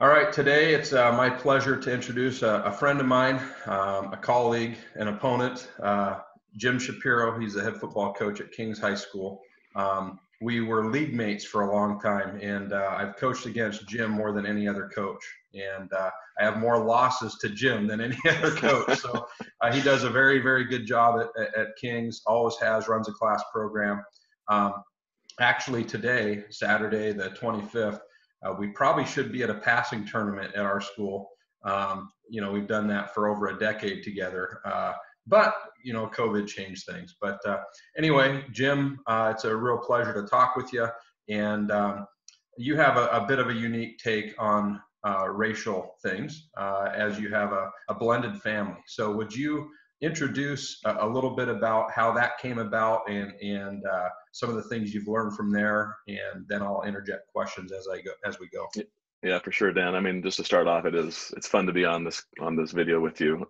All right, today it's my pleasure to introduce a friend of mine, a colleague, an opponent, Jim Shapiro. He's the head football coach at Kings High School. We were league mates for a long time, and I've coached against Jim more than any other coach. And I have more losses to Jim than any other coach. So he does a very, very good job at Kings, always has, runs a class program. Um, Actually, today, Saturday, the 25th, we probably should be at a passing tournament at our school. We've done that for over a decade together. But COVID changed things. But anyway, Jim, it's a real pleasure to talk with you. And you have a bit of a unique take on racial things, as you have a blended family. So would you introduce a little bit about how that came about and some of the things you've learned from there, and then I'll interject questions as we go. Yeah, for sure, Dan. I mean, just to start off, it's fun to be on this video with you.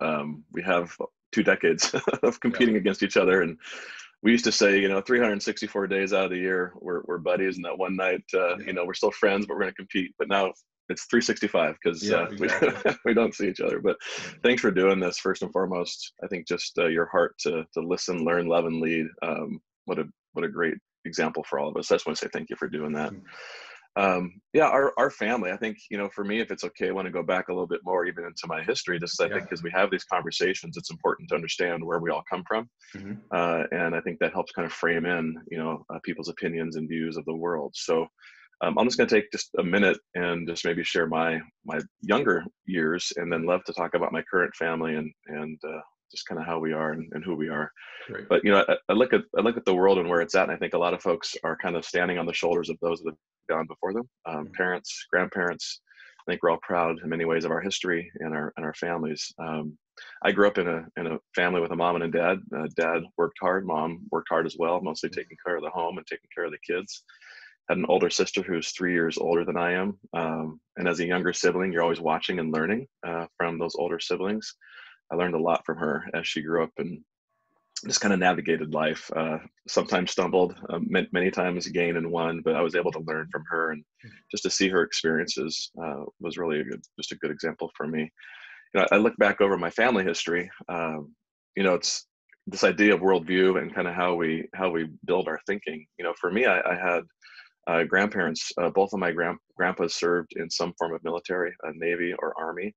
We have 2 decades of competing against each other, and we used to say, 364 days out of the year we're buddies, and that one night, we're still friends, but we're going to compete. But now it's 365 because Exactly. we don't see each other. But thanks for doing this. First and foremost, I think just your heart to listen, learn, love, and lead. What a great example for all of us. I just want to say thank you for doing that. Our family, I think, for me, if it's okay, I want to go back a little bit more even into my history, just I think as we have these conversations, it's important to understand where we all come from. And I think that helps kind of frame in, people's opinions and views of the world. So I'm just going to take just a minute and just maybe share my younger years, and then love to talk about my current family and just kind of how we are and who we are. Great. But I look at the world and where it's at, and I think a lot of folks are kind of standing on the shoulders of those that have gone before them, parents, grandparents. I think we're all proud in many ways of our history and our families. I grew up in a family with a mom and a dad. Dad worked hard, mom worked hard as well, mostly taking care of the home and taking care of the kids. Had an older sister who's 3 years older than I am. And as a younger sibling, you're always watching and learning from those older siblings. I learned a lot from her as she grew up and just kind of navigated life. Sometimes stumbled, many times gained and won, but I was able to learn from her, and just to see her experiences was really just a good example for me. I look back over my family history. It's this idea of worldview and kind of how we build our thinking. For me, I had grandparents. Both of my grandpas served in some form of military, Navy or Army.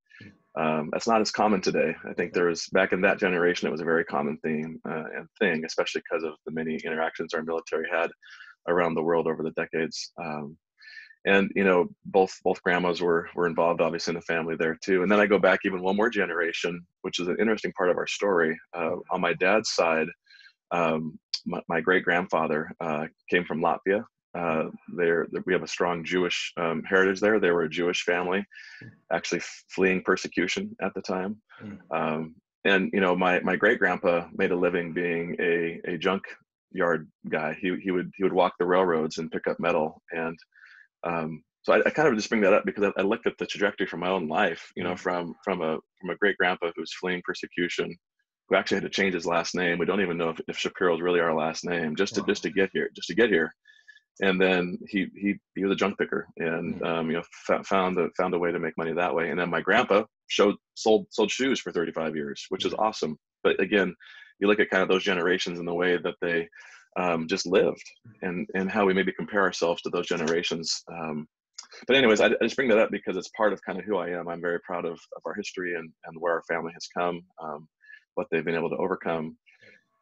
That's not as common today. I think there was, back in that generation, it was a very common theme and thing, especially because of the many interactions our military had around the world over the decades. And both grandmas were involved, obviously, in the family there too. And then I go back even one more generation, which is an interesting part of our story. On my dad's side, my great grandfather came from Latvia. We have a strong Jewish heritage there. They were a Jewish family, actually fleeing persecution at the time. And my great grandpa made a living being a junk yard guy. He would walk the railroads and pick up metal. And so I kind of just bring that up because I looked at the trajectory from my own life. From a great grandpa who's fleeing persecution, who actually had to change his last name. We don't even know if Shapiro is really our last name, just to get here. And then he was a junk picker, and found a way to make money that way. And then my grandpa sold shoes for 35 years, which is awesome. But again, you look at kind of those generations and the way that they just lived, and how we maybe compare ourselves to those generations. But anyways, I just bring that up because it's part of kind of who I am. I'm very proud of our history and where our family has come, what they've been able to overcome.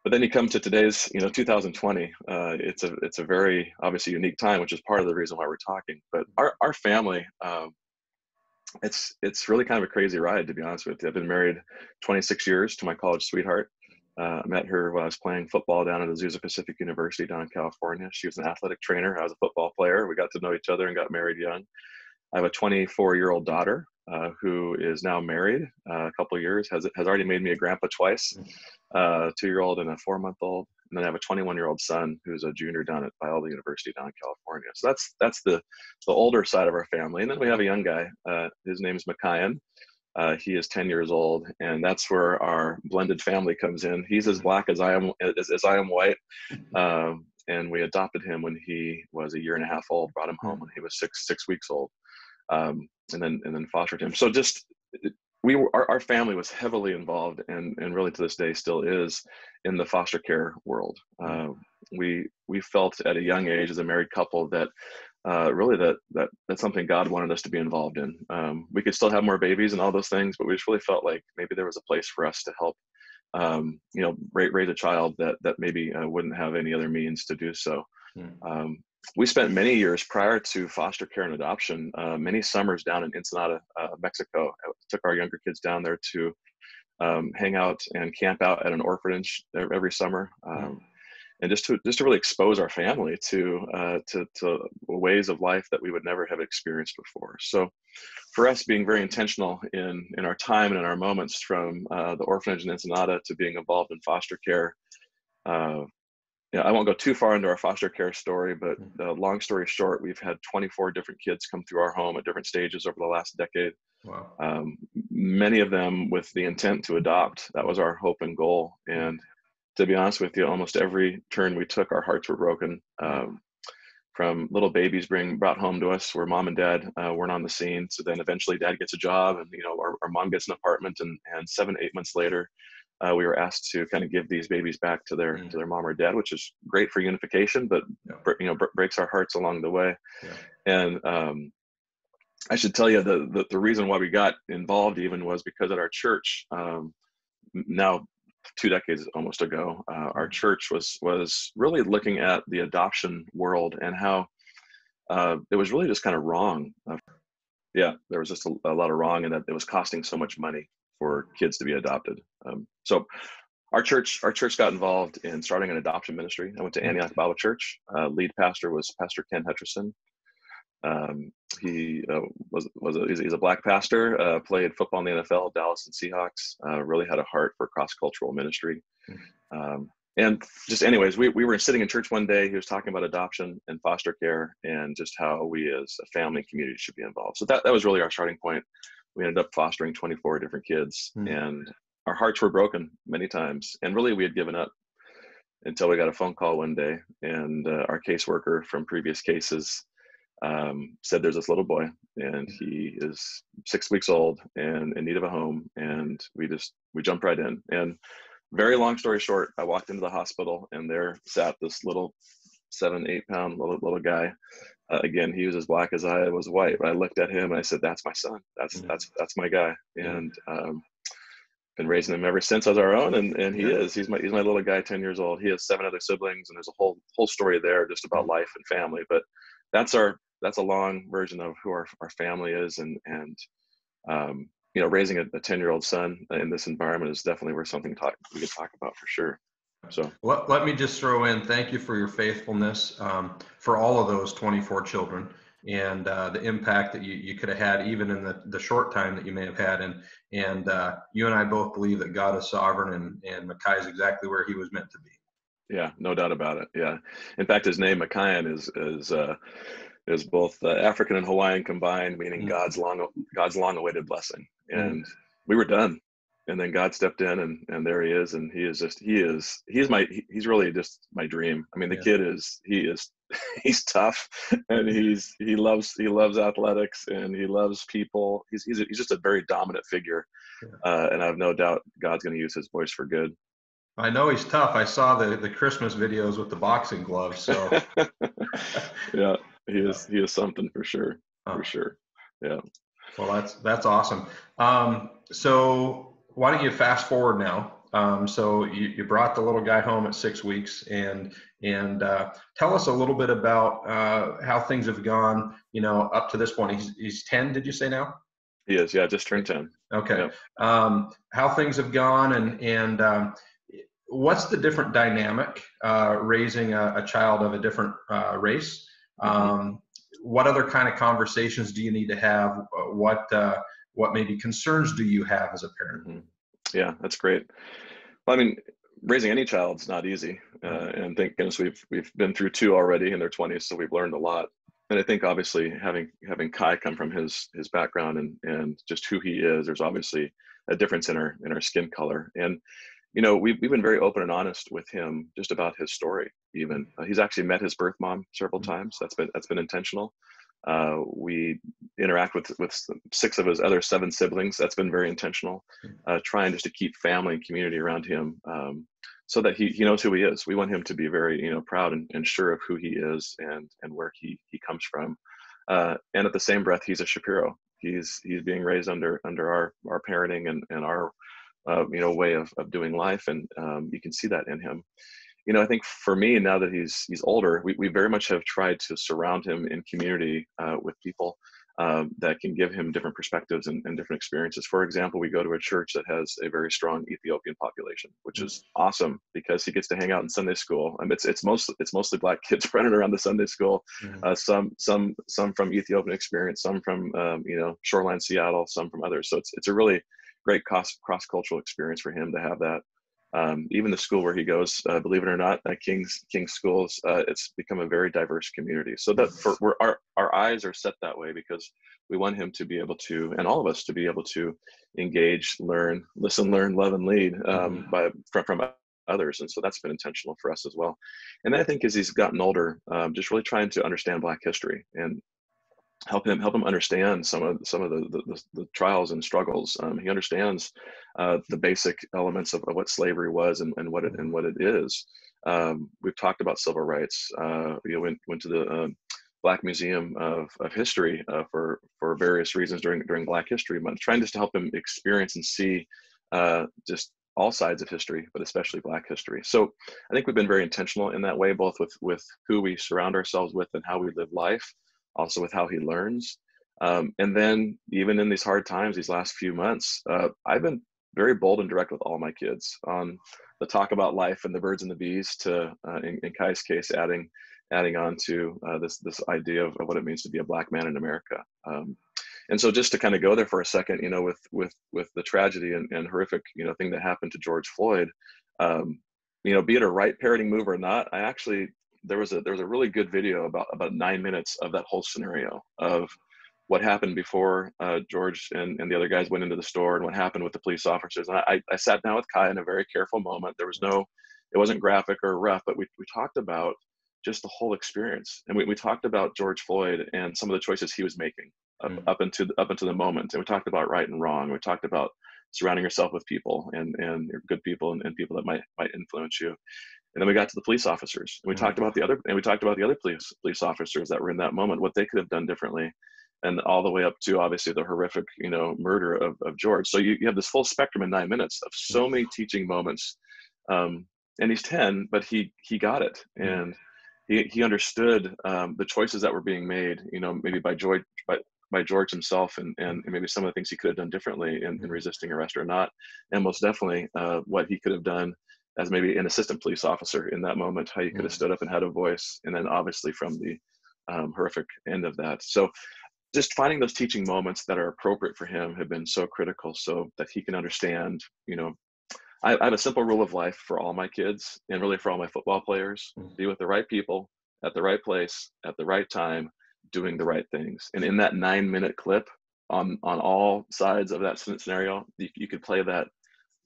But then you come to today's, 2020. It's a very obviously unique time, which is part of the reason why we're talking. But our family, it's really kind of a crazy ride, to be honest with you. I've been married 26 years to my college sweetheart. I met her while I was playing football down at Azusa Pacific University down in California. She was an athletic trainer. I was a football player. We got to know each other and got married young. I have a 24-year-old daughter who is now married a couple of years, has already made me a grandpa twice, 2-year-old and a 4-month-old. And then I have a 21-year-old son who's a junior down at Biola University down in California. So that's the older side of our family. And then we have a young guy. His name is Mikayan. He is 10 years old, and that's where our blended family comes in. He's as black as I am white. And we adopted him when he was a year and a half old, brought him home when he was six weeks old. then fostered him. So just our family was heavily involved, and really to this day still is, in the foster care world. We felt at a young age as a married couple that really that's something God wanted us to be involved in. We could still have more babies and all those things, but we just really felt like maybe there was a place for us to help, raise a child that maybe wouldn't have any other means to do so. We spent many years prior to foster care and adoption, many summers down in Ensenada, Mexico. I took our younger kids down there to hang out and camp out at an orphanage every summer, and just to really expose our family to ways of life that we would never have experienced before. So, for us, being very intentional in our time and in our moments, from the orphanage in Ensenada to being involved in foster care. I won't go too far into our foster care story, but long story short, we've had 24 different kids come through our home at different stages over the last decade. Wow. Many of them with the intent to adopt. That was our hope and goal. And to be honest with you, almost every turn we took, our hearts were broken. From little babies brought home to us where mom and dad weren't on the scene. So then eventually dad gets a job, and our mom gets an apartment, and 7 to 8 months later, we were asked to kind of give these babies back to their mom or dad, which is great for unification, but breaks our hearts along the way. And I should tell you the reason why we got involved even was because at our church, now 2 decades almost ago, our church was really looking at the adoption world and how it was really just kind of wrong. There was just a lot of wrong, and that it was costing so much money for kids to be adopted. So our church got involved in starting an adoption ministry. I went to Antioch Bible Church. Lead pastor was Pastor Ken Hutcherson. He he's a black pastor, played football in the NFL, Dallas and Seahawks, really had a heart for cross-cultural ministry. And just anyways, we were sitting in church one day. He was talking about adoption and foster care and just how we as a family and community should be involved. So that was really our starting point. We ended up fostering 24 different kids, and our hearts were broken many times. And really we had given up until we got a phone call one day, and our caseworker from previous cases said there's this little boy, and he is 6 weeks old and in need of a home. And we jumped right in. And very long story short, I walked into the hospital, and there sat this little 7-8 pound little guy. Again, he was as black as I was white. But I looked at him and I said, "That's my son. That's my guy." And been raising him ever since as our own. And he's my little guy, 10 years old. He has 7 other siblings, and there's a whole story there just about life and family. But that's a long version of who our family is. And raising a 10-year-old son in this environment is definitely worth something we could talk about for sure. So let me just throw in, thank you for your faithfulness for all of those 24 children, and the impact that you could have had even in the short time that you may have had. And you and I both believe that God is sovereign, and Micaiah is exactly where he was meant to be. Yeah, no doubt about it. Yeah. In fact, his name Micaiah is both African and Hawaiian combined, meaning God's long-awaited blessing. And we were done, and then God stepped in, and there he is, and he's really just my dream. I mean, the kid he's tough, and he loves athletics, and he loves people. He's just a very dominant figure, and I have no doubt God's going to use his voice for good. I know he's tough. I saw the Christmas videos with the boxing gloves. So yeah, he is something for sure. For sure. Yeah. Well, that's awesome. So why don't you fast forward now? So you brought the little guy home at 6 weeks, and tell us a little bit about how things have gone, up to this point. He's 10, did you say now? He is, yeah, just turned 10. Okay. Yeah. How things have gone, and what's the different dynamic raising a child of a different race? What other kind of conversations do you need to have? What maybe concerns do you have as a parent? Yeah, that's great. Well, I mean, raising any child's not easy, and thank goodness we've been through 2 already in their 20s, so we've learned a lot. And I think obviously having Kai come from his background and just who he is, there's obviously a difference in our skin color. And we've been very open and honest with him just about his story. Even he's actually met his birth mom several times. That's been intentional. We interact with 6 of his other 7 siblings. That's been very intentional, trying just to keep family and community around him, so that he knows who he is. We want him to be very, proud and sure of who he is and where he comes from. And at the same breath, he's a Shapiro. He's being raised under our parenting and our way of doing life, and you can see that in him. I think for me, now that he's older, we very much have tried to surround him in community with people that can give him different perspectives and different experiences. For example, we go to a church that has a very strong Ethiopian population, which is awesome because he gets to hang out in Sunday school. I mean, it's mostly Black kids running around the Sunday school. Some from Ethiopian experience, some from Shoreline Seattle, some from others. So it's a really great cross-cultural experience for him to have that. Even the school where he goes, believe it or not, King's schools, it's become a very diverse community. So that our eyes are set that way because we want him to be able to, and all of us to be able to engage, learn, listen, learn, love, and lead from others. And so that's been intentional for us as well. And I think as he's gotten older, just really trying to understand Black history and help him understand some of the trials and struggles. He understands the basic elements of what slavery was and what it is. We've talked about civil rights. Went to the Black Museum of History for various reasons during Black History Month, trying just to help him experience and see just all sides of history, but especially Black history. So I think we've been very intentional in that way, both with who we surround ourselves with and how we live life, also with how he learns. And then even in these hard times, these last few months, I've been very bold and direct with all my kids on the talk about life and the birds and the bees to, in Kai's case, adding on to this idea of what it means to be a Black man in America. And so just to kind of go there for a second, with the tragedy and horrific, thing that happened to George Floyd, be it a right parenting move or not, there was a really good video about 9 minutes of that whole scenario of what happened before George and the other guys went into the store and what happened with the police officers. And I sat down with Kai in a very careful moment. It wasn't graphic or rough, but we talked about just the whole experience. And we talked about George Floyd and some of the choices he was making up into the moment. And we talked about right and wrong. We talked about surrounding yourself with people and good people and people that might influence you. And then we got to the police officers, and we talked about the other police officers that were in that moment, what they could have done differently, and all the way up to obviously the horrific, murder of George. So you have this full spectrum in 9 minutes of so many teaching moments. And he's 10, but he got it, and he understood the choices that were being made, maybe by George himself, and maybe some of the things he could have done differently in resisting arrest or not, and most definitely what he could have done as maybe an assistant police officer in that moment, how you could have stood up and had a voice, and then obviously from the horrific end of that. So just finding those teaching moments that are appropriate for him have been so critical, so that he can understand, I have a simple rule of life for all my kids and really for all my football players: be with the right people at the right place at the right time, doing the right things. And in that 9-minute clip on all sides of that scenario, you could play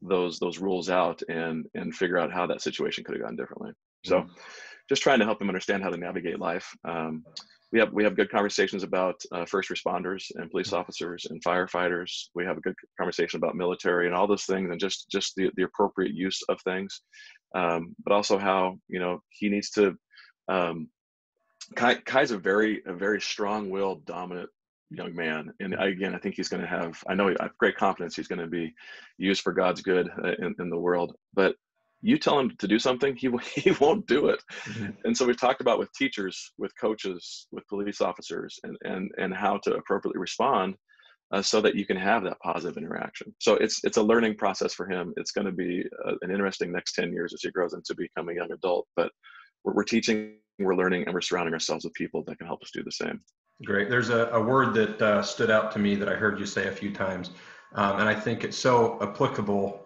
those rules out and figure out how that situation could have gone differently. So just trying to help them understand how to navigate life. We have good conversations about first responders and police officers and firefighters. We have a good conversation about military and all those things, and just the appropriate use of things. But also how, he needs to, Kai's a very strong-willed, dominant young man. And again, I think he's going to have, I have great confidence he's going to be used for God's good in the world. But you tell him to do something, he won't do it. And so we've talked about with teachers, with coaches, with police officers, and how to appropriately respond so that you can have that positive interaction. So it's a learning process for him. It's going to be an interesting next 10 years as he grows into becoming a young adult. But we're teaching, we're learning, and we're surrounding ourselves with people that can help us do the same. Great. There's a word that stood out to me that I heard you say a few times, and I think it's so applicable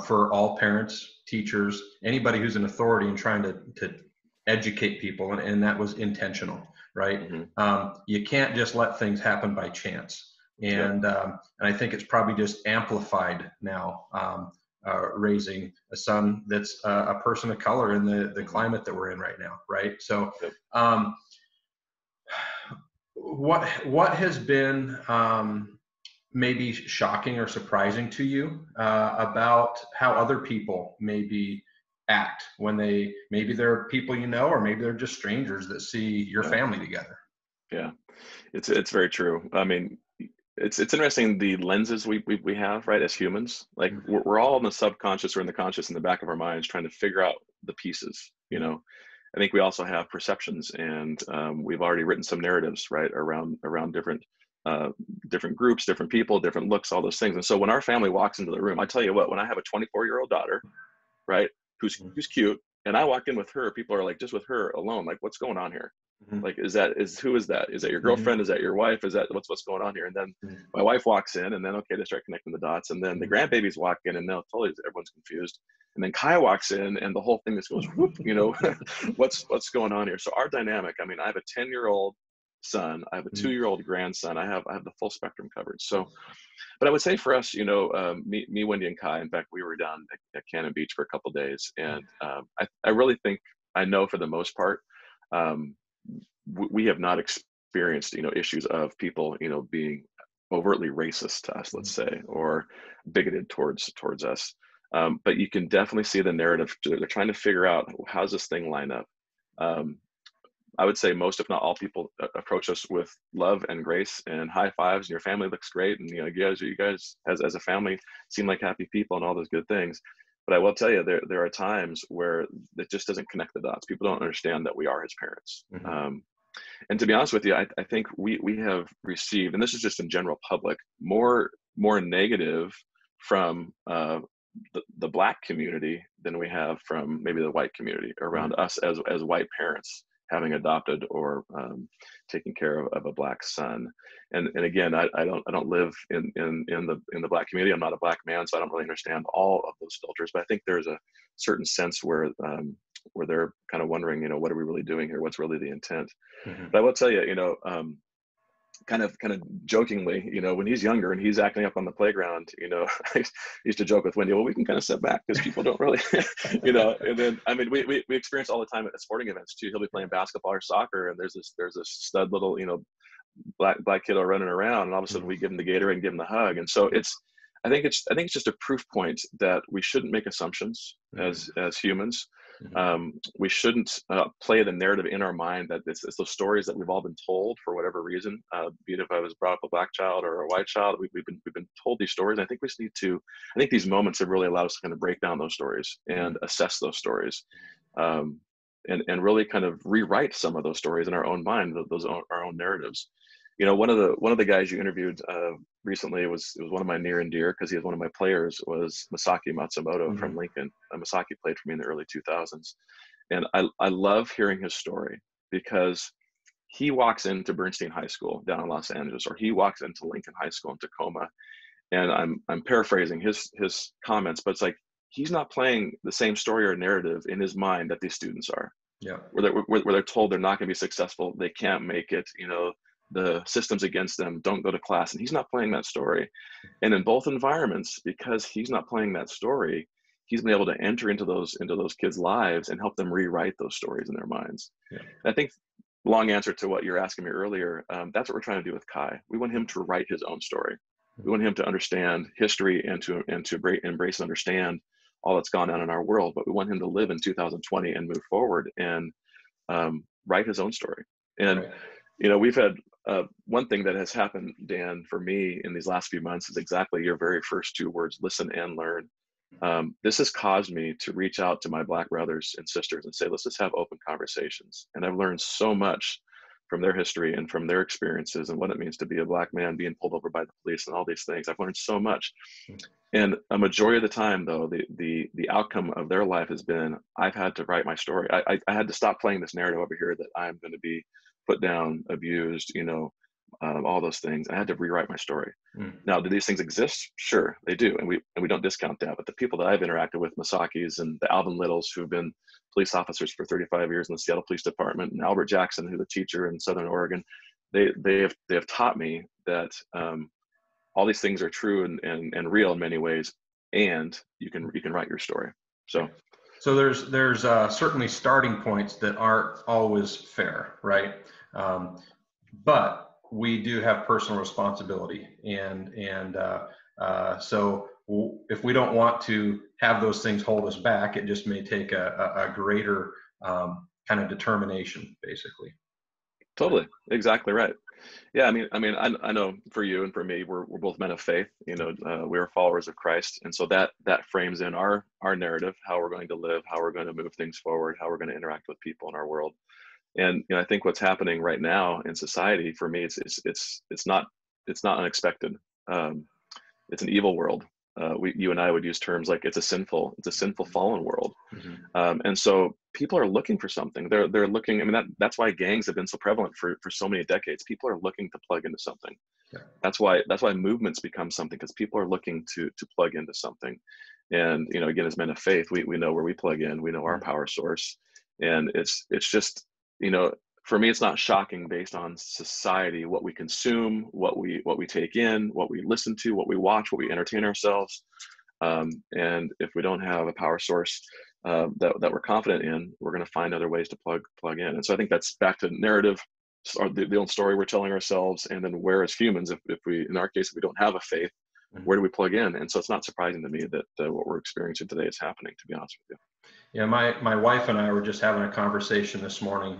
for all parents, teachers, anybody who's an authority in trying to educate people, and that was intentional, right? You can't just let things happen by chance, and I think it's probably just amplified now, raising a son that's a person of color in the climate that we're in right now, right? So what has been maybe shocking or surprising to you about how other people maybe act when maybe they're people you know, or maybe they're just strangers that see your Yeah. family together? Yeah. It's very true. I mean, it's interesting the lenses we have, right, as humans. Like we're all in the subconscious or in the conscious in the back of our minds trying to figure out the pieces, you know. I think we also have perceptions, and we've already written some narratives, right, around different groups, different people, different looks, all those things. And so when our family walks into the room, I tell you what, when I have a 24-year-old daughter, right, who's cute, and I walk in with her, people are like, just with her alone, like, what's going on here? Like, who is that? Is that your girlfriend? Is that your wife? Is that what's going on here? And then my wife walks in, and then, okay, they start connecting the dots. And then the grandbabies walk in, and now totally everyone's confused. And then Kai walks in, and the whole thing just goes whoop, you know, what's going on here? So our dynamic, I mean, I have a 10-year-old son, I have a 2-year-old grandson, I have the full spectrum covered. So, but I would say for us, you know, me, Wendy, and Kai, in fact, we were down at Cannon Beach for a couple of days, and I really think, I know for the most part, we have not experienced, you know, issues of people, you know, being overtly racist to us, let's say, or bigoted towards us. But you can definitely see the narrative. They're trying to figure out, how's this thing line up. I would say most, if not all, people approach us with love and grace and high fives, and your family looks great, and you know, you guys as a family seem like happy people and all those good things. But I will tell you, there are times where it just doesn't connect the dots. People don't understand that we are his parents. And to be honest with you, I think we have received, and this is just in general public, more negative from the Black community than we have from maybe the white community around us as white parents having adopted or taking care of a Black son. And again, I don't live in the Black community. I'm not a Black man, so I don't really understand all of those filters. But I think there's a certain sense where they're kind of wondering, you know, what are we really doing here? What's really the intent? But I will tell you, you know, kind of jokingly, you know, when he's younger and he's acting up on the playground, you know, I used to joke with Wendy, well, we can kind of step back because people don't really, you know. And then, I mean, we experience all the time at sporting events too. He'll be playing basketball or soccer, and there's this stud little, you know, black kiddo running around, and all of a sudden we give him the Gatorade and give him the hug. And so I think it's just a proof point that we shouldn't make assumptions as humans. We shouldn't play the narrative in our mind that it's those stories that we've all been told for whatever reason, be it if I was brought up a Black child or a white child, we've been told these stories. I think we just need to, I think these moments have really allowed us to kind of break down those stories and assess those stories, and really kind of rewrite some of those stories in our own mind, our own narratives. You know, one of the guys you interviewed recently was one of my near and dear, because he was one of my players, was Masaki Matsumoto from Lincoln. Masaki played for me in the early 2000s. And I love hearing his story, because he walks into Bernstein High School down in Los Angeles, or he walks into Lincoln High School in Tacoma. And I'm paraphrasing his comments, but it's like, he's not playing the same story or narrative in his mind that these students are. Yeah. Where they're told they're not going to be successful, they can't make it, you know, the system's against them, don't go to class. And he's not playing that story. And in both environments, because he's not playing that story, he's been able to enter into those kids' lives and help them rewrite those stories in their minds. Yeah. And I think, long answer to what you're asking me earlier, that's what we're trying to do with Kai. We want him to write his own story. We want him to understand history and to embrace and understand all that's gone on in our world. But we want him to live in 2020 and move forward and write his own story. And you know, we've had one thing that has happened, Dan, for me in these last few months is exactly your very first two words: listen and learn. This has caused me to reach out to my Black brothers and sisters and say, let's just have open conversations. And I've learned so much from their history and from their experiences and what it means to be a Black man being pulled over by the police and all these things. I've learned so much. And a majority of the time, though, the outcome of their life has been, I've had to write my story. I had to stop playing this narrative over here that I'm going to be put down, abused, you know, all those things. I had to rewrite my story. Now, do these things exist? Sure, they do, and we don't discount that. But the people that I've interacted with, Masaki's and the Alvin Littles, who've been police officers for 35 years in the Seattle Police Department, and Albert Jackson, who's a teacher in Southern Oregon, they have taught me that all these things are true and real in many ways, and you can write your story. So there's certainly starting points that aren't always fair, right? But we do have personal responsibility, so if we don't want to have those things hold us back, it just may take a greater kind of determination, basically. Totally, exactly right. Yeah, I know for you and for me, we're both men of faith. We are followers of Christ, and so that frames in our narrative, how we're going to live, how we're going to move things forward, how we're going to interact with people in our world. And I think what's happening right now in society, for me, it's not unexpected. It's an evil world. You and I would use terms like it's a sinful fallen world. Mm-hmm. And so people are looking for something. They're looking. I mean, that's why gangs have been so prevalent for so many decades. People are looking to plug into something. Yeah. That's why movements become something, because people are looking to plug into something. And again, as men of faith, we know where we plug in. We know our power source, and it's just for me, it's not shocking based on society, what we consume, what we take in, what we listen to, what we watch, what we entertain ourselves. And if we don't have a power source that we're confident in, we're going to find other ways to plug in. And so I think that's back to narrative, or the old story we're telling ourselves. And then where, as humans, if we, in our case, if we don't have a faith, where do we plug in? And so it's not surprising to me that what we're experiencing today is happening, to be honest with you. Yeah, my wife and I were just having a conversation this morning.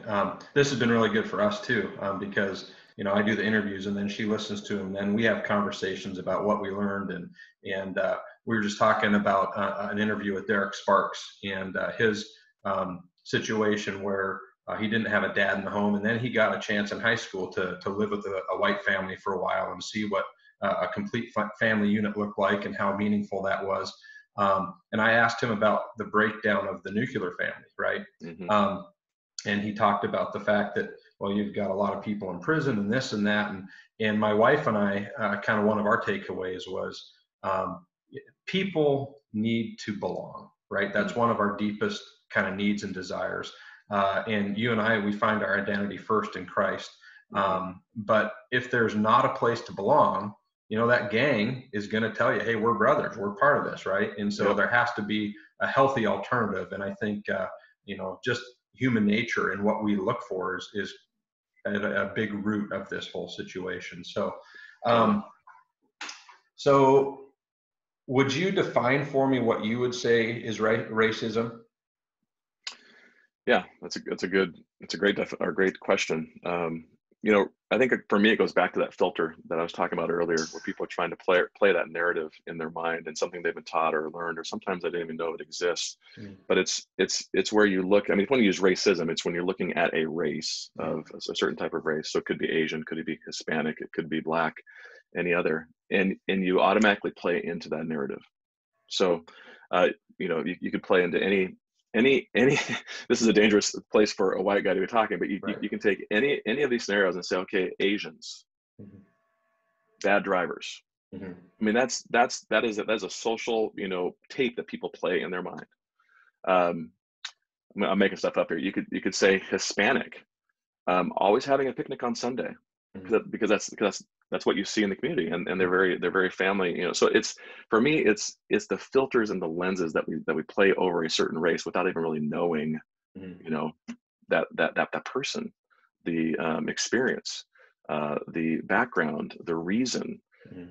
This has been really good for us too, because I do the interviews and then she listens to them, and then we have conversations about what we learned, and we were just talking about an interview with Derek Sparks and his situation where he didn't have a dad in the home, and then he got a chance in high school to live with a white family for a while and see what a complete family unit looked like and how meaningful that was. And I asked him about the breakdown of the nuclear family, right? Mm-hmm. And he talked about the fact that, well, you've got a lot of people in prison and this and that. And my wife and I, kind of one of our takeaways was people need to belong, right? That's one of our deepest kind of needs and desires. And you and I, we find our identity first in Christ. But if there's not a place to belong, that gang is going to tell you, hey, we're brothers, we're part of this, right? And so there has to be a healthy alternative. And I think, just human nature and what we look for is a big root of this whole situation. So, so would you define for me what you would say is racism? Yeah, that's a great question. I think for me, it goes back to that filter that I was talking about earlier, where people are trying to play that narrative in their mind, and something they've been taught or learned, or sometimes they didn't even know it exists. But it's where you look. I mean, when you use racism, it's when you're looking at a race of a certain type of race. So it could be Asian, could it be Hispanic, it could be Black, any other, and you automatically play into that narrative. So, you could play into any. This is a dangerous place for a white guy to be talking, but you can take any of these scenarios and say, okay, Asians, bad drivers. I mean, that is a social tape that people play in their mind. I'm making stuff up here. You could say Hispanic, always having a picnic on Sunday, because that's what you see in the community, and they're very family, so it's, for me, it's the filters and the lenses that we play over a certain race without even really knowing that person, the experience, the background, the reason.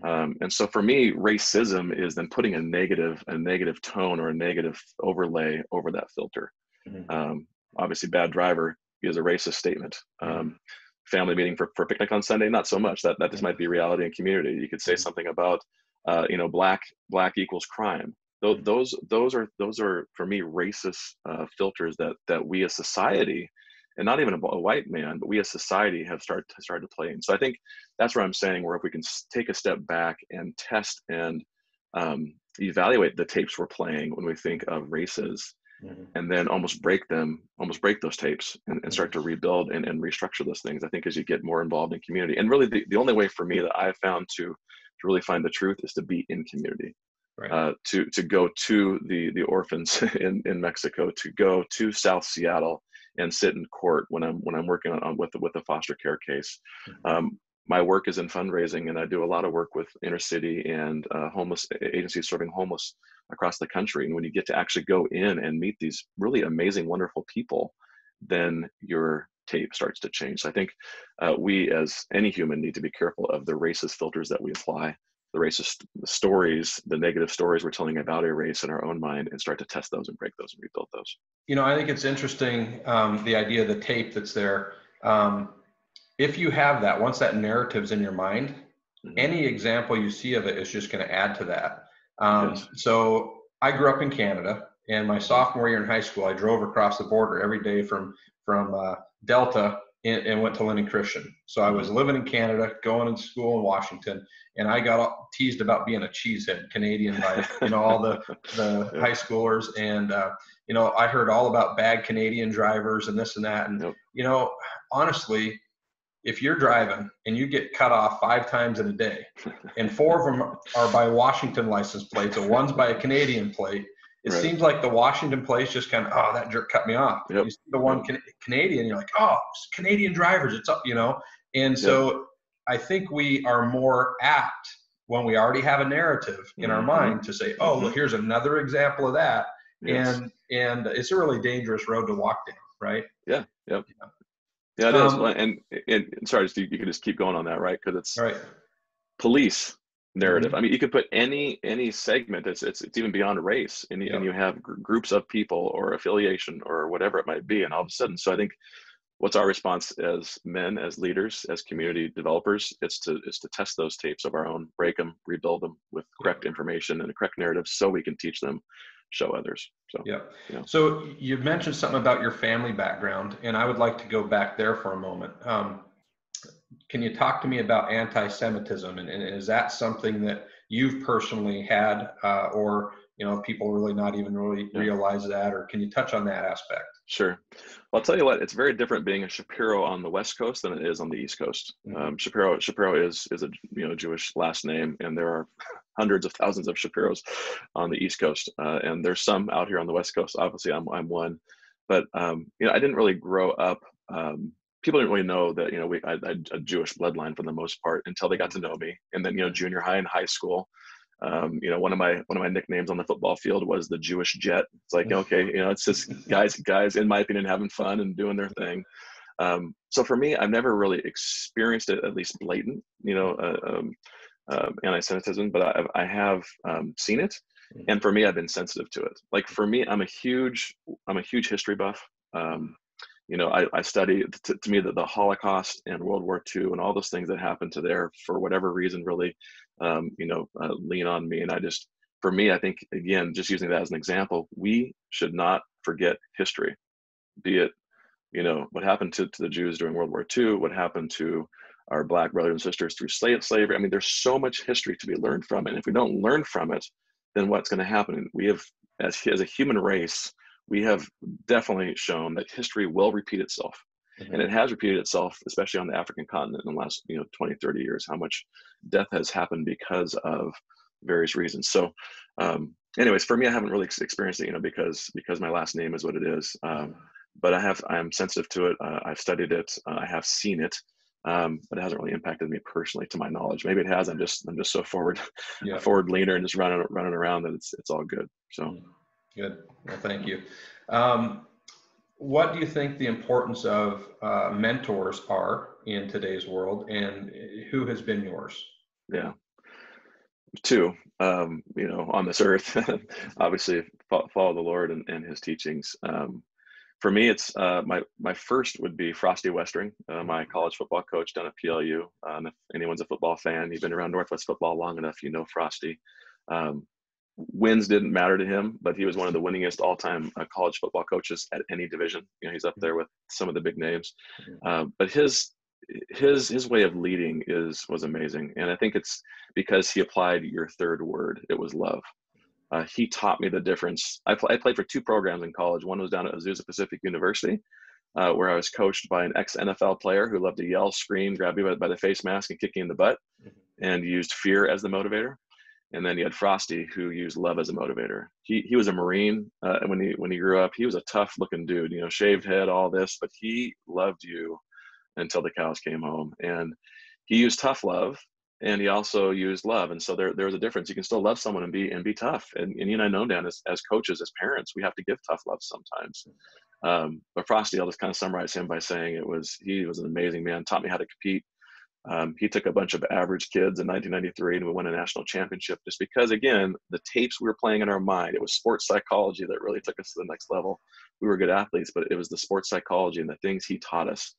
And so for me, racism is then putting a negative tone or a negative overlay over that filter. Obviously, bad driver is a racist statement. Family meeting for picnic on Sunday, not so much. That just might be reality and community. You could say something about black equals crime. Those are for me racist filters that we as society, and not even a white man, but we as society have started to play in. So I think that's where I'm saying, where if we can take a step back and test and evaluate the tapes we're playing when we think of races, and then almost break those tapes and start to rebuild and restructure those things. I think as you get more involved in community, and really the only way for me that I've found to really find the truth is to be in community, to go to the orphans in Mexico, to go to South Seattle and sit in court when I'm working on with a foster care case. My work is in fundraising, and I do a lot of work with inner city and homeless agencies serving homeless across the country. And when you get to actually go in and meet these really amazing, wonderful people, then you're tape starts to change. So I think we, as any human, need to be careful of the racist filters that we apply, the racist stories, the negative stories we're telling about a race in our own mind, and start to test those and break those and rebuild those. I think it's interesting, the idea of the tape that's there. If you have that, once that narrative's in your mind, any example you see of it is just going to add to that. Yes. So I grew up in Canada, and my sophomore year in high school, I drove across the border every day from Delta and went to Linden Christian. So I was living in Canada, going to school in Washington, and I got teased about being a cheesehead Canadian by all the high schoolers, and I heard all about bad Canadian drivers and this and that, and honestly, if you're driving and you get cut off 5 times in a day, and 4 of them are by Washington license plates, and one's by a Canadian plate, it seems like the Washington plates just kind of, oh, that jerk cut me off. You see the one Canadian, you're like, oh, it's Canadian drivers, it's up, And so I think we are more apt when we already have a narrative in our mind to say, oh, well, here's another example of that. Yes. And it's a really dangerous road to walk down, right? Yeah. Yep. Yeah, it is. And sorry, you can just keep going on that, right? Because it's police narrative. I mean, you could put any segment. It's even beyond race, and you have groups of people or affiliation or whatever it might be, and all of a sudden. So I think, what's our response as men, as leaders, as community developers? It's to test those tapes of our own, break them, rebuild them with correct information and the correct narrative, so we can teach them, show others. So So you've mentioned something about your family background, and I would like to go back there for a moment. Can you talk to me about anti-Semitism, and is that something that you've personally had, or people really not even really realize that, or can you touch on that aspect? Sure. Well, I'll tell you what, it's very different being a Shapiro on the West Coast than it is on the East Coast. Shapiro is a Jewish last name, and there are hundreds of thousands of Shapiros on the East Coast, and there's some out here on the West Coast. Obviously, I'm one, but I didn't really grow up. People didn't really know that I had a Jewish bloodline for the most part until they got to know me, and then junior high and high school. One of my nicknames on the football field was the Jewish Jet. It's like, okay, it's just guys, in my opinion, having fun and doing their thing. So for me, I've never really experienced it, at least blatant, anti-Semitism, but I have seen it, and for me, I've been sensitive to it. Like, for me, I'm a huge history buff. I study, to me, the Holocaust and World War II and all those things that happened to there, for whatever reason, really, lean on me. And for me, I think, again, just using that as an example, we should not forget history, be it, what happened to the Jews during World War II, what happened to our Black brothers and sisters through slavery. I mean, there's so much history to be learned from. And if we don't learn from it, then what's going to happen? And we have, as a human race, we have definitely shown that history will repeat itself. And it has repeated itself, especially on the African continent in the last 20, 30 years, how much death has happened because of various reasons. So anyways, for me, I haven't really experienced it, because my last name is what it is. But I am sensitive to it. I've studied it. I have seen it. But it hasn't really impacted me personally, to my knowledge. Maybe it has. I'm just so forward leaner and just running around that it's all good. So good. Well, thank you. What do you think the importance of mentors are in today's world, and who has been yours? Yeah. 2, on this earth, obviously follow the Lord and his teachings. For me, it's my first would be Frosty Westering, my college football coach down at PLU. If anyone's a football fan, you've been around Northwest football long enough, Frosty. Wins didn't matter to him, but he was one of the winningest all-time college football coaches at any division. He's up there with some of the big names. But his way of leading was amazing, and I think it's because he applied your third word. It was love. He taught me the difference. I played for 2 programs in college. One was down at Azusa Pacific University, where I was coached by an ex-NFL player who loved to yell, scream, grab you by the face mask and kick you in the butt, and used fear as the motivator. And then you had Frosty, who used love as a motivator. He was a Marine, and when he grew up, he was a tough looking dude, shaved head, all this, but he loved you until the cows came home. And he used tough love, and he also used love. And so there was a difference. You can still love someone and be tough. And you and I know, Dan, as coaches, as parents, we have to give tough love sometimes. But Frosty, I'll just kind of summarize him by saying he was an amazing man, taught me how to compete. He took a bunch of average kids in 1993 and we won a national championship just because, again, the tapes we were playing in our mind, it was sports psychology that really took us to the next level. We were good athletes, but it was the sports psychology and the things he taught us.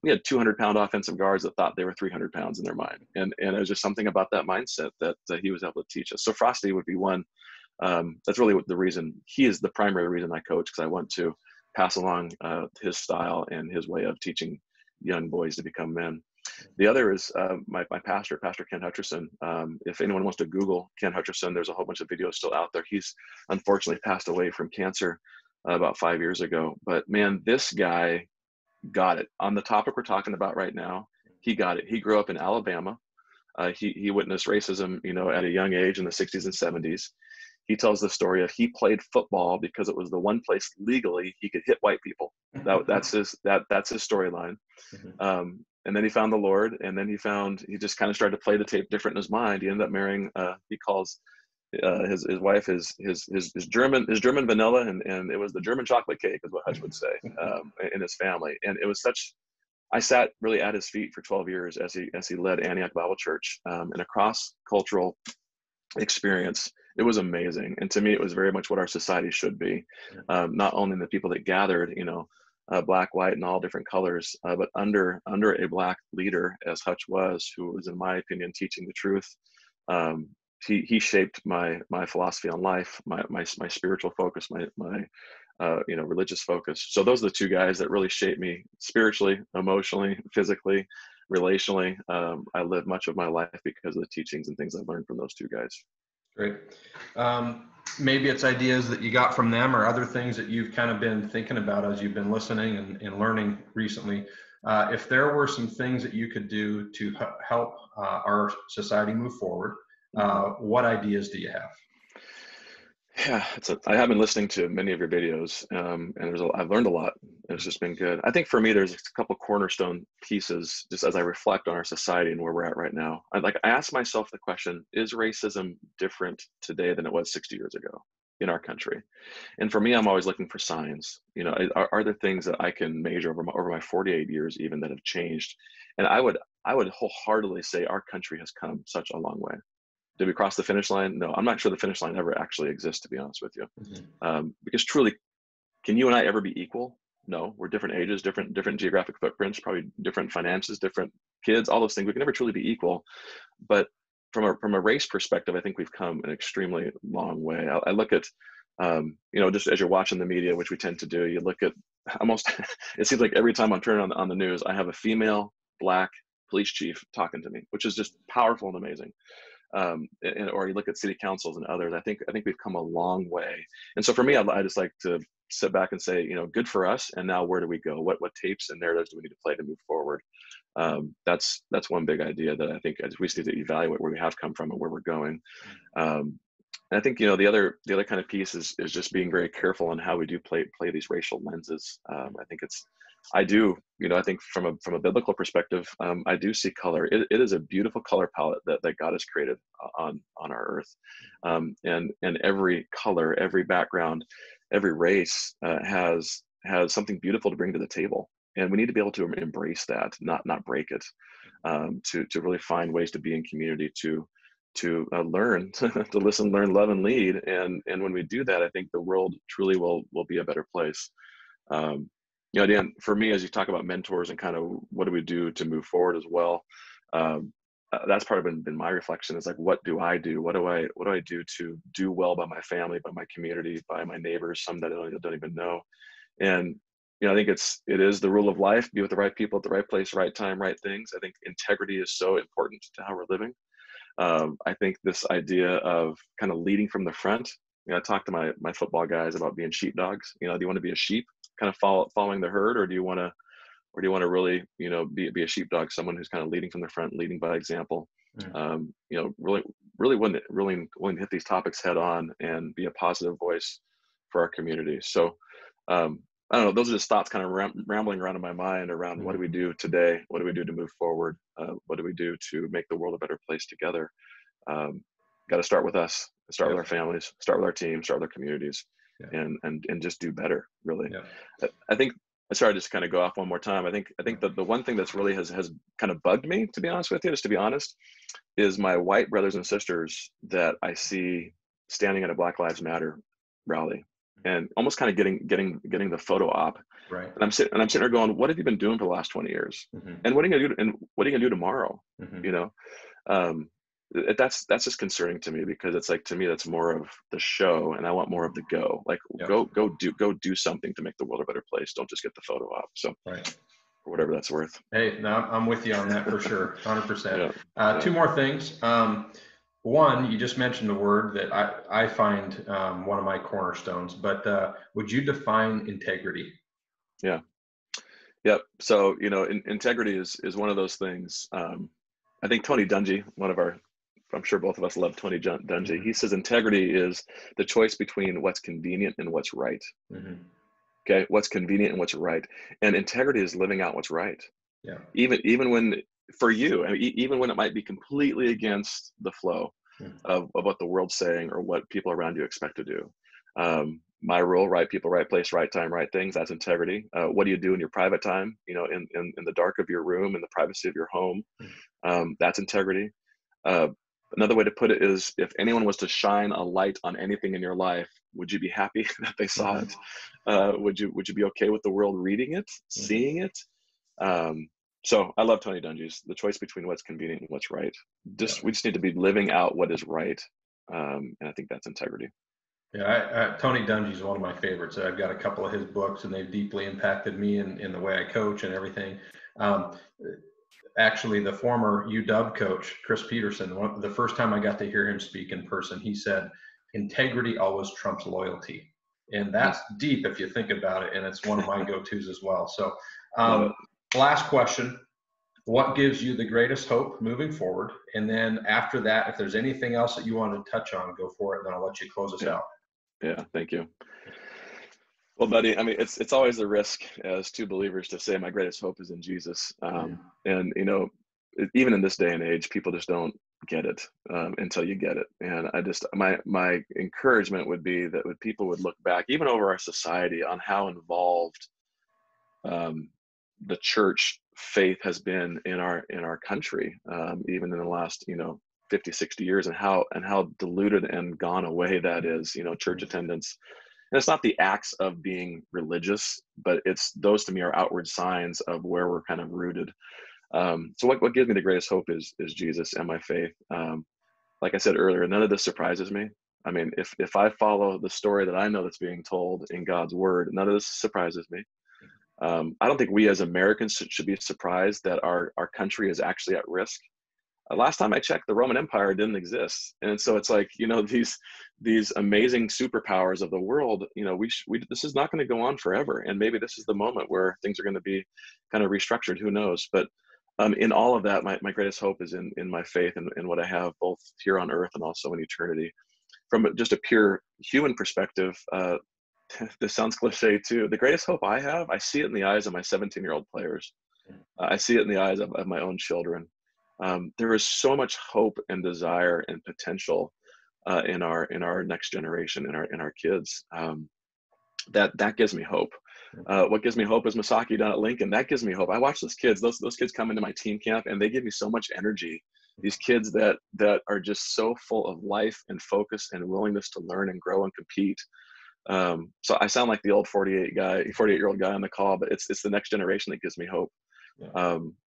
We had 200-pound offensive guards that thought they were 300 pounds in their mind. And it was just something about that mindset that he was able to teach us. So Frosty would be one. That's really the reason, he is the primary reason I coach, because I want to pass along his style and his way of teaching young boys to become men. The other is my pastor, Pastor Ken Hutcherson. If anyone wants to Google Ken Hutcherson, there's a whole bunch of videos still out there. He's unfortunately passed away from cancer about 5 years ago. But man, this guy got it. On the topic we're talking about right now, he got it. He grew up in Alabama. He witnessed racism, at a young age in the 60s and 70s. He tells the story of he played football because it was the one place legally he could hit white people. That's his storyline. And then he found the Lord, and then he just kind of started to play the tape different in his mind. He ended up marrying, he calls his wife his German vanilla, and it was the German chocolate cake is what Hutch would say in his family. And it was I sat really at his feet for 12 years as he led Antioch Bible Church, and a cross-cultural experience. It was amazing. And to me, it was very much what our society should be. Not only the people that gathered, black, white, and all different colors, but under a black leader, as Hutch was, who was, in my opinion, teaching the truth. He shaped my philosophy on life, my spiritual focus, my religious focus. So those are the two guys that really shaped me spiritually, emotionally, physically, relationally. I lived much of my life because of the teachings and things I learned from those two guys. Great. Maybe it's ideas that you got from them or other things that you've kind of been thinking about as you've been listening and learning recently. If there were some things that you could do to help our society move forward, what ideas do you have? Yeah, I have been listening to many of your videos, and I've learned a lot. It's just been good. I think for me, there's a couple cornerstone pieces, just as I reflect on our society and where we're at right now. I ask myself the question: is racism different today than it was 60 years ago in our country? And for me, I'm always looking for signs. Are there things that I can measure over my 48 years even that have changed? And I would wholeheartedly say our country has come such a long way. Did we cross the finish line? No, I'm not sure the finish line ever actually exists, to be honest with you. Because truly, can you and I ever be equal? No, we're different ages, different geographic footprints, probably different finances, different kids, all those things. We can never truly be equal. But from a race perspective, I think we've come an extremely long way. I look at, just as you're watching the media, which we tend to do, you look at almost, it seems like every time I'm turning on the news, I have a female Black police chief talking to me, which is just powerful and amazing. Or you look at city councils and others. I think we've come a long way. And so for me, I just like to sit back and say, good for us. And now where do we go? What tapes and narratives do we need to play to move forward? That's one big idea that I think we just need to evaluate where we have come from and where we're going. And I think the other kind of piece is just being very careful on how we do play these racial lenses. I think I think from a biblical perspective, I do see color. It is a beautiful color palette that God has created on our earth. And every color, every background, every race has something beautiful to bring to the table. And we need to be able to embrace that, not break it, to really find ways to be in community, to learn, to listen, learn, love, and lead. And when we do that, I think the world truly will be a better place. Dan, for me, as you talk about mentors and kind of what do we do to move forward as well, that's part of been my reflection is like, what do I do? What do I do to do well by my family, by my community, by my neighbors, some that I don't even know? And, I think it is the rule of life, be with the right people at the right place, right time, right things. I think integrity is so important to how we're living. I think this idea of kind of leading from the front, I talk to my football guys about being sheepdogs. Do you want to be a sheep, kind of following the herd, or do you want to really, be a sheepdog, someone who's kind of leading from the front, leading by example, really willing to hit these topics head on and be a positive voice for our community. So, I don't know, those are just thoughts kind of rambling around in my mind around what do we do today? What do we do to move forward? What do we do to make the world a better place together? Got to start with us, start with our families, start with our teams, start with our communities. Yeah. and just do better, really. Yeah. I think, sorry, just kind of go off one more time. I think that the one thing that's really has kind of bugged me, to be honest with you, just to be honest, is my white brothers and sisters that I see standing at a Black Lives Matter rally and almost kind of getting the photo op. Right. And I'm sitting there going, what have you been doing for the last 20 years? Mm-hmm. And what are you gonna do? And what are you gonna do tomorrow? Mm-hmm. You know, um, that's just concerning to me, because it's like, to me, that's more of the show, and I want more of the go. Like, Yep. go do something to make the world a better place. Don't just get the photo op. So, right. for whatever that's worth. Hey, no, I'm with you on that for sure, 100%. Yeah. Two more things. One, you just mentioned a word that I find one of my cornerstones, but would you define integrity? Yeah. Yep. So, integrity is one of those things. I think Tony Dungy, I'm sure both of us love Tony Dungy. Mm-hmm. He says integrity is the choice between what's convenient and what's right. Mm-hmm. Okay. What's convenient and what's right. And integrity is living out what's right. Yeah. Even when, for you, I mean, even when it might be completely against the flow of what the world's saying or what people around you expect to do. My rule: right people, right place, right time, right things. That's integrity. What do you do in your private time? In the dark of your room, in the privacy of your home. That's integrity. Another way to put it is, if anyone was to shine a light on anything in your life, would you be happy that they saw it? Would you be okay with the world reading it, seeing it? So I love Tony Dungy's the choice between what's convenient and what's right. We just need to be living out what is right, and I think that's integrity. Yeah, Tony Dungy is one of my favorites. I've got a couple of his books, and they've deeply impacted me in the way I coach and everything. Actually, the former UW coach, Chris Peterson, the first time I got to hear him speak in person, he said, integrity always trumps loyalty. And that's deep if you think about it, and it's one of my go-tos as well. So last question, what gives you the greatest hope moving forward? And then after that, if there's anything else that you want to touch on, go for it, and then I'll let you close us out. Yeah, thank you. Well, buddy, I mean, it's always a risk as two believers to say my greatest hope is in Jesus. And, even in this day and age, people just don't get it until you get it. And my encouragement would be that people would look back, even over our society, on how involved the church faith has been in our country, even in the last, 50, 60 years, and how diluted and gone away that is, church attendance. And it's not the acts of being religious, but it's those, to me, are outward signs of where we're kind of rooted. So what gives me the greatest hope is Jesus and my faith. Like I said earlier, none of this surprises me. I mean, if I follow the story that I know that's being told in God's word, none of this surprises me. I don't think we as Americans should be surprised that our country is actually at risk. Last time I checked, the Roman Empire didn't exist. And so it's like, these amazing superpowers of the world, this is not going to go on forever. And maybe this is the moment where things are going to be kind of restructured. Who knows? But in all of that, my greatest hope is in my faith and what I have both here on earth and also in eternity. From just a pure human perspective, this sounds cliche too. The greatest hope I have, I see it in the eyes of my 17-year-old players. I see it in the eyes of my own children. There is so much hope and desire and potential in our next generation, in our kids. That gives me hope. What gives me hope is Masaki down at Lincoln. That gives me hope. I watch those kids come into my team camp, and they give me so much energy. These kids that are just so full of life and focus and willingness to learn and grow and compete. So I sound like the old 48-year-old guy on the call, but it's the next generation that gives me hope.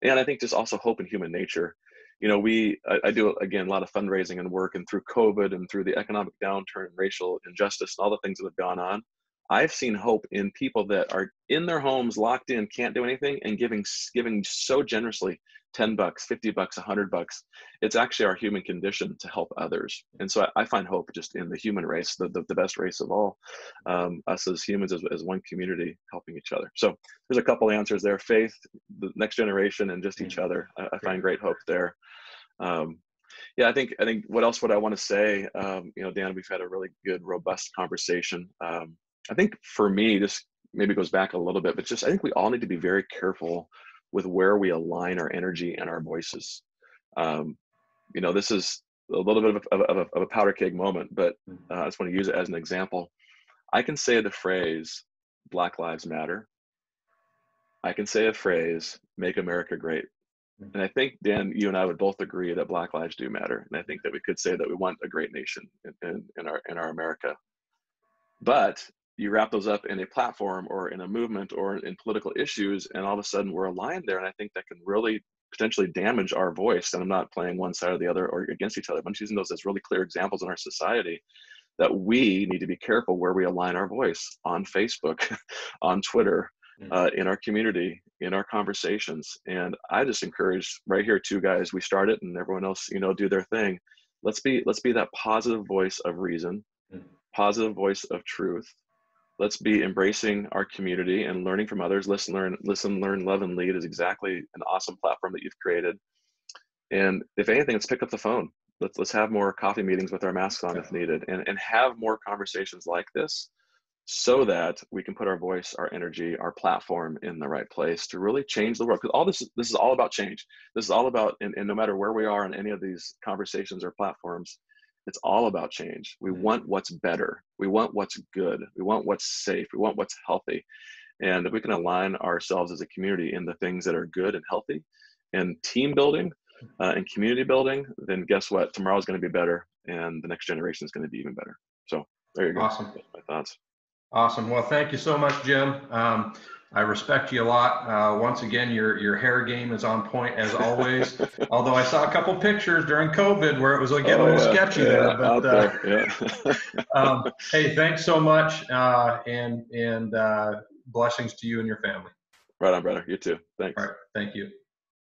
And I think just also hope in human nature. I do, again, a lot of fundraising and work, and through COVID and through the economic downturn and racial injustice and all the things that have gone on, I've seen hope in people that are in their homes, locked in, can't do anything, and giving so generously, $10, $50, $100. It's actually our human condition to help others. And so I find hope just in the human race, the best race of all, us as humans, as one community helping each other. So there's a couple answers there: faith, the next generation, and just each other. I find great hope there. I think what else would I want to say? Dan, we've had a really good, robust conversation. I think for me, this maybe goes back a little bit, but just, I think we all need to be very careful with where we align our energy and our voices. This is a little bit of a powder keg moment, but I just want to use it as an example. I can say the phrase, Black Lives Matter. I can say a phrase, make America great. And I think, Dan, you and I would both agree that Black lives do matter. And I think that we could say that we want a great nation in our America. But you wrap those up in a platform or in a movement or in political issues, and all of a sudden we're aligned there. And I think that can really potentially damage our voice. And I'm not playing one side or the other or against each other. I'm just using those as really clear examples in our society that we need to be careful where we align our voice on Facebook, on Twitter, in our community, in our conversations. And I just encourage right here, too, guys, we start it and everyone else, do their thing. Let's be that positive voice of reason, positive voice of truth. Let's be embracing our community and learning from others. Listen, learn, love, and lead is exactly an awesome platform that you've created. And if anything, let's pick up the phone. Let's have more coffee meetings with our masks on if needed, and have more conversations like this, so that we can put our voice, our energy, our platform in the right place to really change the world. Because all this is all about change. This is all about, and no matter where we are in any of these conversations or platforms, it's all about change. We want what's better. We want what's good. We want what's safe. We want what's healthy. And if we can align ourselves as a community in the things that are good and healthy and team building and community building, then guess what? Tomorrow's going to be better, and the next generation is going to be even better. So there you go. Awesome. That's my thoughts. Awesome. Well, thank you so much, Jim. I respect you a lot. Once again, your hair game is on point as always. Although I saw a couple pictures during COVID where it was getting a little sketchy there. But hey, thanks so much, and blessings to you and your family. Right on, brother. You too. Thanks. All right. Thank you.